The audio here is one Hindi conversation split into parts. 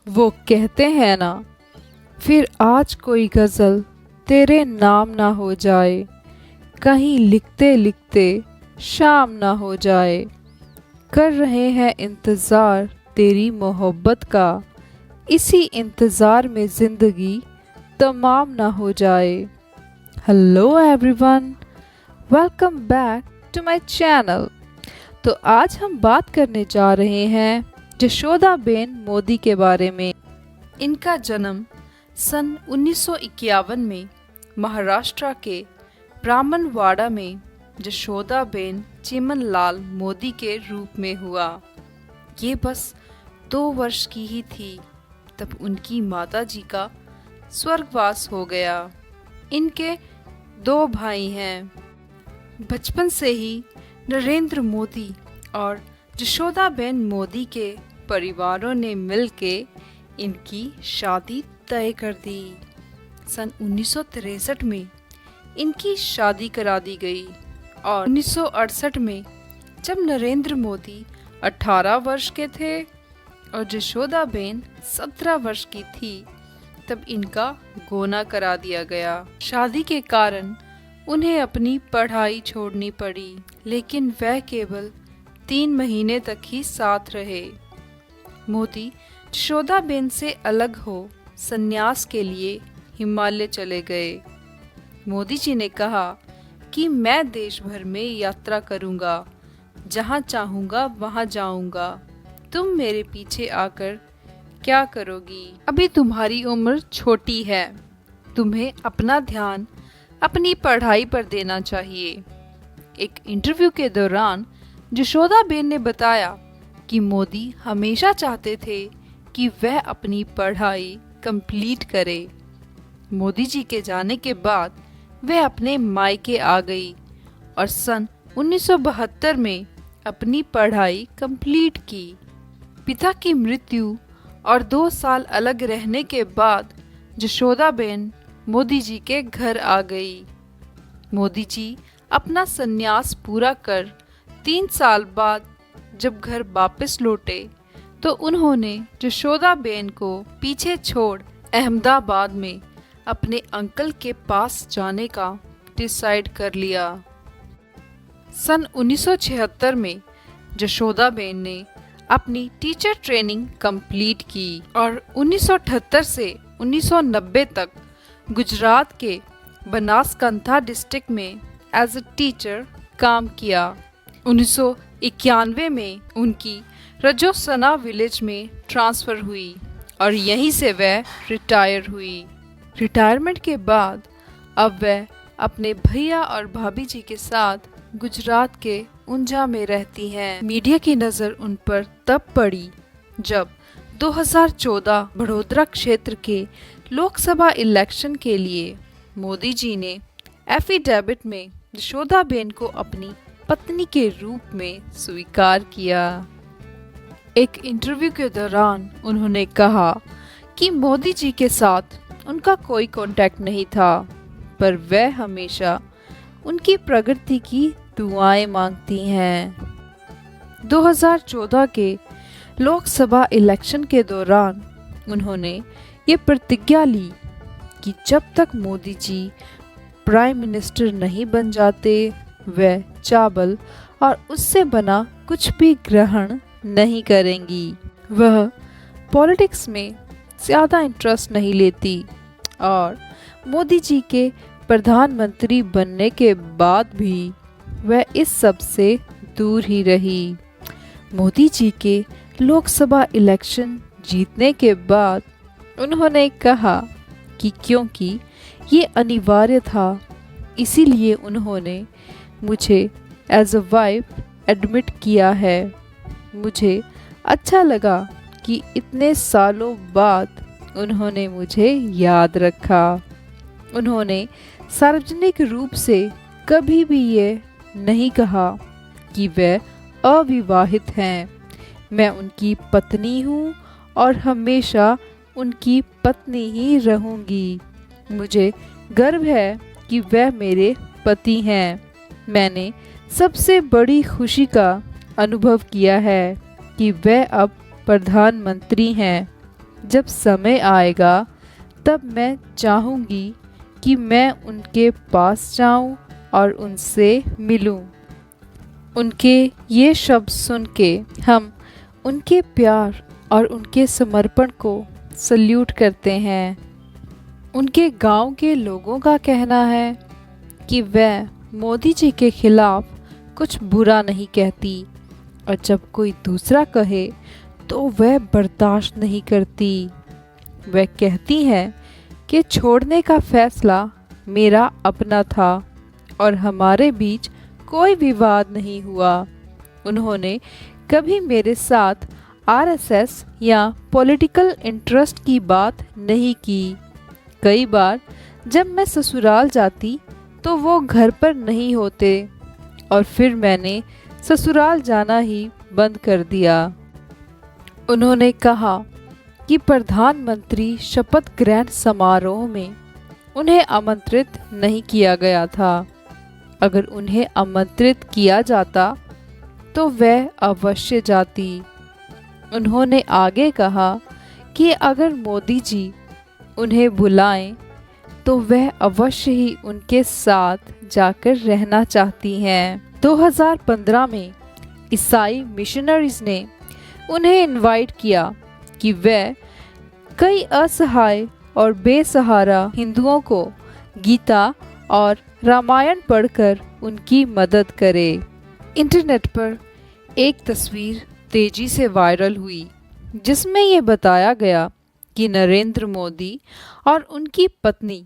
वो कहते हैं ना, फिर आज कोई गज़ल तेरे नाम ना हो जाए, कहीं लिखते लिखते शाम ना हो जाए। कर रहे हैं इंतज़ार तेरी मोहब्बत का, इसी इंतज़ार में ज़िंदगी तमाम ना हो जाए। Hello everyone, welcome back to my channel. तो आज हम बात करने जा रहे हैं जशोदाबेन मोदी के बारे में। इनका जन्म सन 1951 में महाराष्ट्र के ब्राह्मणवाड़ा में जशोदाबेन चिमनलाल मोदी के रूप में हुआ। ये बस 2 वर्ष की ही थी तब उनकी माताजी का स्वर्गवास हो गया। इनके 2 भाई हैं। बचपन से ही नरेंद्र मोदी और जशोदाबेन मोदी के परिवारों ने मिलके इनकी शादी तय कर दी। सन 1963 में इनकी शादी करा दी गई और 1968 में जब नरेंद्र मोदी 18 वर्ष के थे और जशोदाबेन 17 वर्ष की थी तब इनका गोना करा दिया गया। शादी के कारण उन्हें अपनी पढ़ाई छोड़नी पड़ी, लेकिन वह केवल 3 महीने तक ही साथ रहे। मोदी जशोदाबेन से अलग हो संन्यास के लिए हिमालय चले गए। मोदी जी ने कहा कि मैं देश भर में यात्रा करूंगा, जहां चाहूंगा वहां जाऊंगा। तुम मेरे पीछे आकर क्या करोगी? अभी तुम्हारी उम्र छोटी है, तुम्हें अपना ध्यान अपनी पढ़ाई पर देना चाहिए। एक इंटरव्यू के दौरान जशोदाबेन ने बताया कि मोदी हमेशा चाहते थे कि वह अपनी पढ़ाई कंप्लीट करे। मोदी जी के जाने के बाद वह अपने मायके आ गई और सन 1972 में अपनी पढ़ाई कंप्लीट की। पिता की मृत्यु और 2 साल अलग रहने के बाद जशोदाबेन मोदी जी के घर आ गई। मोदी जी अपना संन्यास पूरा कर 3 साल बाद जब घर वापस लौटे तो उन्होंने जशोदाबेन को पीछे छोड़ अहमदाबाद में अपने अंकल के पास जाने का डिसाइड कर लिया। सन 1976 में जशोदाबेन ने अपनी टीचर ट्रेनिंग कंप्लीट की और 1978 से 1990 तक गुजरात के बनासकांठा डिस्ट्रिक्ट में एज अ टीचर काम किया। 1991 में उनकी रजोसना विलेज में ट्रांसफ़र हुई और यहीं से वह रिटायर हुई। रिटायरमेंट के बाद अब वह अपने भैया और भाभी जी के साथ गुजरात के ऊंझा में रहती हैं। मीडिया की नज़र उन पर तब पड़ी जब 2014 बड़ोदरा क्षेत्र के लोकसभा इलेक्शन के लिए मोदी जी ने एफिडेविट में जशोदाबेन को अपनी पत्नी के रूप में स्वीकार किया। एक इंटरव्यू के दौरान उन्होंने कहा कि मोदी जी के साथ उनका कोई कांटेक्ट नहीं था, पर वह हमेशा उनकी प्रगति की दुआएं मांगती हैं। 2014 के लोकसभा इलेक्शन के दौरान उन्होंने ये प्रतिज्ञा ली कि जब तक मोदी जी प्राइम मिनिस्टर नहीं बन जाते वह चावल और उससे बना कुछ भी ग्रहण नहीं करेंगी। वह पॉलिटिक्स में ज़्यादा इंटरेस्ट नहीं लेती और मोदी जी के प्रधानमंत्री बनने के बाद भी वह इस सब से दूर ही रही। मोदी जी के लोकसभा इलेक्शन जीतने के बाद उन्होंने कहा कि क्योंकि ये अनिवार्य था इसीलिए उन्होंने मुझे एज अ वाइफ एडमिट किया है। मुझे अच्छा लगा कि इतने सालों बाद उन्होंने मुझे याद रखा। उन्होंने सार्वजनिक रूप से कभी भी ये नहीं कहा कि वह अविवाहित हैं। मैं उनकी पत्नी हूँ और हमेशा उनकी पत्नी ही रहूँगी। मुझे गर्व है कि वह मेरे पति हैं। मैंने सबसे बड़ी खुशी का अनुभव किया है कि वह अब प्रधानमंत्री हैं। जब समय आएगा तब मैं चाहूँगी कि मैं उनके पास जाऊं और उनसे मिलूं। उनके ये शब्द सुन के हम उनके प्यार और उनके समर्पण को सल्यूट करते हैं। उनके गांव के लोगों का कहना है कि वह मोदी जी के खिलाफ कुछ बुरा नहीं कहती और जब कोई दूसरा कहे तो वह बर्दाश्त नहीं करती। वह कहती है कि छोड़ने का फैसला मेरा अपना था और हमारे बीच कोई विवाद नहीं हुआ। उन्होंने कभी मेरे साथ आरएसएस या पॉलिटिकल इंटरेस्ट की बात नहीं की। कई बार जब मैं ससुराल जाती तो वो घर पर नहीं होते और फिर मैंने ससुराल जाना ही बंद कर दिया। उन्होंने कहा कि प्रधानमंत्री शपथ ग्रहण समारोह में उन्हें आमंत्रित नहीं किया गया था। अगर उन्हें आमंत्रित किया जाता तो वह अवश्य जाती। उन्होंने आगे कहा कि अगर मोदी जी उन्हें बुलाएं तो वह अवश्य ही उनके साथ जाकर रहना चाहती हैं। 2015 में ईसाई मिशनरीज ने उन्हें इनवाइट किया कि वह कई असहाय और बेसहारा हिंदुओं को गीता और रामायण पढ़कर उनकी मदद करे। इंटरनेट पर एक तस्वीर तेजी से वायरल हुई जिसमें ये बताया गया कि नरेंद्र मोदी और उनकी पत्नी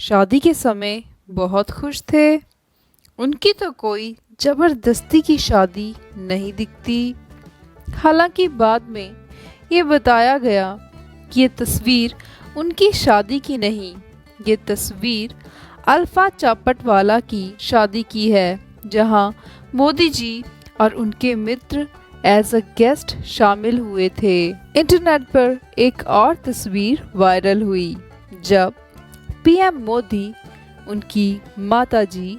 शादी के समय बहुत खुश थे। उनकी तो कोई जबरदस्ती की शादी नहीं दिखती। हालांकि बाद में ये बताया गया कि ये तस्वीर उनकी शादी की नहीं, ये तस्वीर अल्फा चापटवाला की शादी की है, जहां मोदी जी और उनके मित्र एज अ गेस्ट शामिल हुए थे। इंटरनेट पर एक और तस्वीर वायरल हुई जब पीएम मोदी उनकी माताजी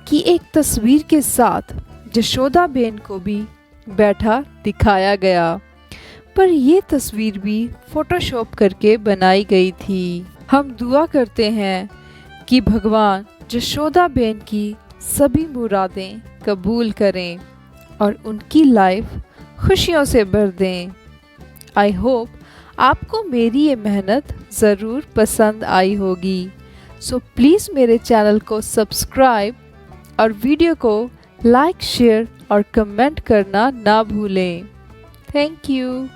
की एक तस्वीर के साथ जशोदाबेन को भी बैठा दिखाया गया, पर ये तस्वीर भी फोटोशॉप करके बनाई गई थी। हम दुआ करते हैं कि भगवान जशोदाबेन की सभी मुरादें कबूल करें और उनकी लाइफ खुशियों से भर दें। आई होप आपको मेरी ये मेहनत ज़रूर पसंद आई होगी। सो प्लीज़ मेरे चैनल को सब्सक्राइब और वीडियो को लाइक, शेयर और कमेंट करना ना भूलें। Thank you.